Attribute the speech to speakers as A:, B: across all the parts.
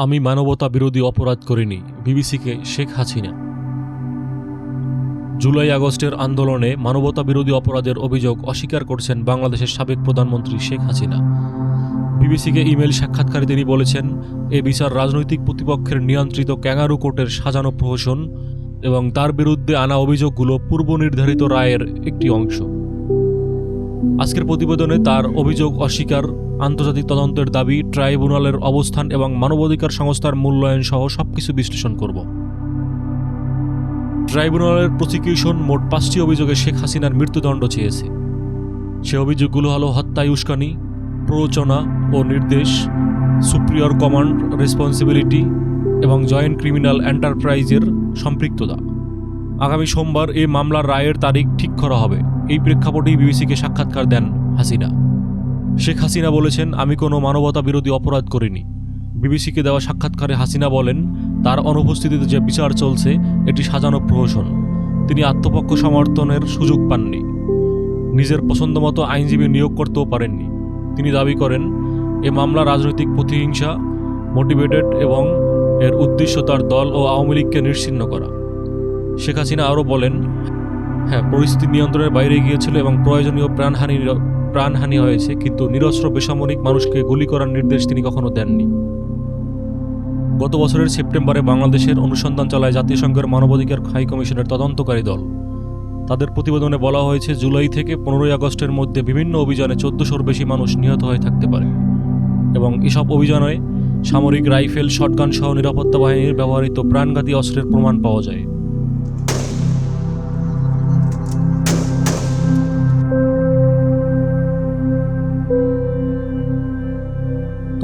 A: আমি মানবতা বিরোধী অপরাধ করিনি, বিবিসিকে শেখ হাসিনা। জুলাই আগস্টের আন্দোলনে মানবতা বিরোধী অপরাধের অভিযোগ অস্বীকার করছেন বাংলাদেশের সাবেক প্রধানমন্ত্রী শেখ হাসিনা। বিবিসিকে ইমেল সাক্ষাৎকারে তিনি বলেছেন, এ বিচার রাজনৈতিক প্রতিপক্ষের নিয়ন্ত্রিত ক্যাঙ্গারু কোর্টের সাজানো প্রহসন এবং তার বিরুদ্ধে আনা অভিযোগগুলো পূর্ব নির্ধারিত রায়ের একটি অংশ। আজকের প্রতিবেদনে তার অভিযোগ অস্বীকার, আন্তর্জাতিক তদন্তের দাবি, ট্রাইব্যুনালের অবস্থান এবং মানবাধিকার সংস্থার মূল্যায়ন সহ সবকিছু বিশ্লেষণ করব। ট্রাইব্যুনালের প্রসিকিউশন মোট 5টি অভিযোগে শেখ হাসিনার মৃত্যুদণ্ড চেয়েছে। সে অভিযোগগুলো হলো হত্যায় উস্কানি, প্ররোচনা ও নির্দেশ, সুপ্রিয়র কমান্ড রেসপন্সিবিলিটি এবং জয়েন্ট ক্রিমিনাল এন্টারপ্রাইজের সম্পৃক্ততা। আগামী সোমবার এই মামলার রায়ের তারিখ ঠিক করা হবে। এই প্রেক্ষাপটেই বিবিসিকে সাক্ষাৎকার দেন হাসিনা। শেখ হাসিনা বলেছেন, আমি কোনো মানবতা বিরোধী অপরাধ করিনি। বিবিসিকে দেওয়া সাক্ষাৎকারে হাসিনা বলেন, তার অনুপস্থিতিতে যে বিচার চলছে এটি সাজানো প্রহসন। তিনি আত্মপক্ষ সমর্থনের সুযোগ পাননি, নিজের পছন্দমতো আইনজীবী নিয়োগ করতেও পারেননি। তিনি দাবি করেন, এ মামলা রাজনৈতিক প্রতিহিংসা মোটিভেটেড এবং এর উদ্দেশ্য তার দল ও আওয়ামী লীগকে নিশ্চিহ্ন করা। শেখ হাসিনা আরও বলেন, হ্যাঁ, পরিস্থিতি নিয়ন্ত্রণের বাইরে গিয়েছিল এবং প্রয়োজনীয় প্রাণহানি হয়েছে, কিন্তু নিরস্ত্র বেসামরিক মানুষকে গুলি করার নির্দেশ তিনি কখনো দেননি। গত বছরের সেপ্টেম্বরে বাংলাদেশের অনুসন্ধান চালায় জাতিসংঘের মানবাধিকার হাই কমিশনের তদন্তকারী দল। তাদের প্রতিবেদনে বলা হয়েছে, জুলাই থেকে 15ই আগস্টের মধ্যে বিভিন্ন অভিযানে 1400-র বেশি মানুষ নিহত হয়ে থাকতে পারে এবং এসব অভিযানে সামরিক রাইফেল, শটগান সহ নিরাপত্তা বাহিনীর ব্যবহৃত প্রাণঘাতী অস্ত্রের প্রমাণ পাওয়া যায়।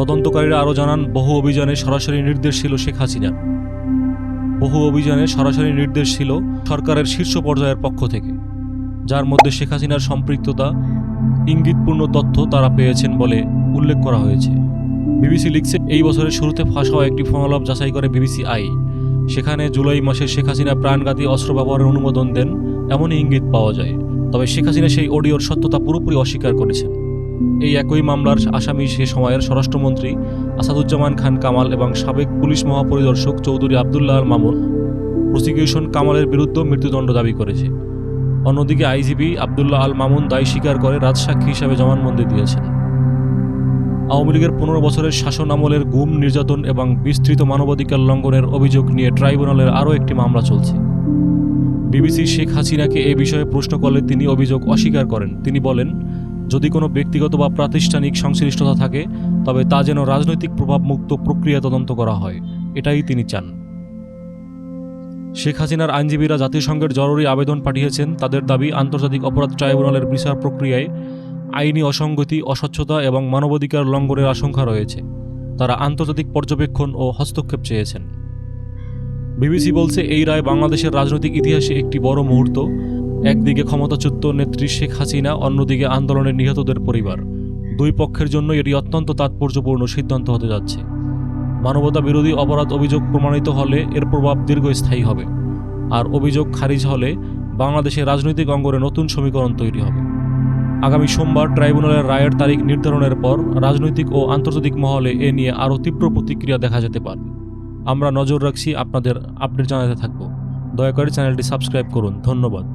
A: তদন্তকারীরা আরও জানান, বহু অভিযানে সরাসরি নির্দেশ ছিল শেখ হাসিনার। সরকারের শীর্ষ পর্যায়ের পক্ষ থেকে, যার মধ্যে শেখ হাসিনার সম্পৃক্ততা ইঙ্গিতপূর্ণ তথ্য তারা পেয়েছেন বলে উল্লেখ করা হয়েছে। বিবিসি লিখছে, এই বছরের শুরুতে ফাঁস হওয়া একটি ফোনালাপ যাচাই করে বিবিসি আই। সেখানে জুলাই মাসে শেখ হাসিনা প্রাণঘাতী অস্ত্র ব্যবহারের অনুমোদন দেন এমনই ইঙ্গিত পাওয়া যায়। তবে শেখ হাসিনা সেই অডিওর সত্যতা পুরোপুরি অস্বীকার করেছেন। এই একই মামলার আসামি সে সময়ের স্বরাষ্ট্রমন্ত্রী আসাদুজ্জামান খান কামাল এবং সাবেক পুলিশ মহাপরিদর্শক চৌধুরী আবদুল্লাহ আল মামুন। প্রসিকিউশন কামালের বিরুদ্ধে মৃত্যুদণ্ড দাবি করেছে। অন্যদিকে আইজিপি আবদুল্লাহ আল মামুন দায় স্বীকার করে রাজসাক্ষী হিসাবে জবানবন্দি দিয়েছেন। আওয়ামী লীগের 15 বছরের শাসন আমলের গুম, নির্যাতন এবং বিস্তৃত মানবাধিকার লঙ্ঘনের অভিযোগ নিয়ে ট্রাইব্যুনালের আরও একটি মামলা চলছে। বিবিসি শেখ হাসিনাকে এ বিষয়ে প্রশ্ন করলে তিনি অভিযোগ অস্বীকার করেন। তিনি বলেন, যদি কোনো ব্যক্তিগত বা প্রাতিষ্ঠানিক সংশ্লিষ্টতা থাকে তবে তা যেন রাজনৈতিক প্রভাবমুক্ত প্রক্রিয়া তদন্ত করা হয়, এটাই তিনি চান। শেখ হাসিনার আইনজীবীরা জাতিসংঘের জরুরি আবেদন পাঠিয়েছেন। তাদের দাবি, আন্তর্জাতিক অপরাধ ট্রাইব্যুনালের বিচার প্রক্রিয়ায় আইনি অসঙ্গতি, অস্বচ্ছতা এবং মানবাধিকার লঙ্ঘনের আশঙ্কা রয়েছে। তারা আন্তর্জাতিক পর্যবেক্ষণ ও হস্তক্ষেপ চেয়েছেন। বিবিসি বলছে, এই রায় বাংলাদেশের রাজনৈতিক ইতিহাসে একটি বড় মুহূর্ত। একদিকে ক্ষমতাচ্যুত নেত্রী শেখ হাসিনা, অন্যদিকে আন্দোলনের নিহতদের পরিবার। দুই পক্ষের জন্য এটি অত্যন্ত তাৎপর্যপূর্ণ সিদ্ধান্ত হতে যাচ্ছে। মানবতা বিরোধী অপরাধ অভিযোগ প্রমাণিত হলে এর প্রভাব দীর্ঘস্থায়ী হবে, আর অভিযোগ খারিজ হলে বাংলাদেশের রাজনৈতিক অঙ্গনে নতুন সমীকরণ তৈরি হবে। আগামী সোমবার ট্রাইব্যুনালের রায়ের তারিখ নির্ধারণের পর রাজনৈতিক ও আন্তর্জাতিক মহলে এ নিয়ে আরও তীব্র প্রতিক্রিয়া দেখা যেতে পারে। আমরা নজর রাখছি, আপনাদের আপডেট জানাতে থাকব। দয়া করে চ্যানেলটি সাবস্ক্রাইব করুন। ধন্যবাদ।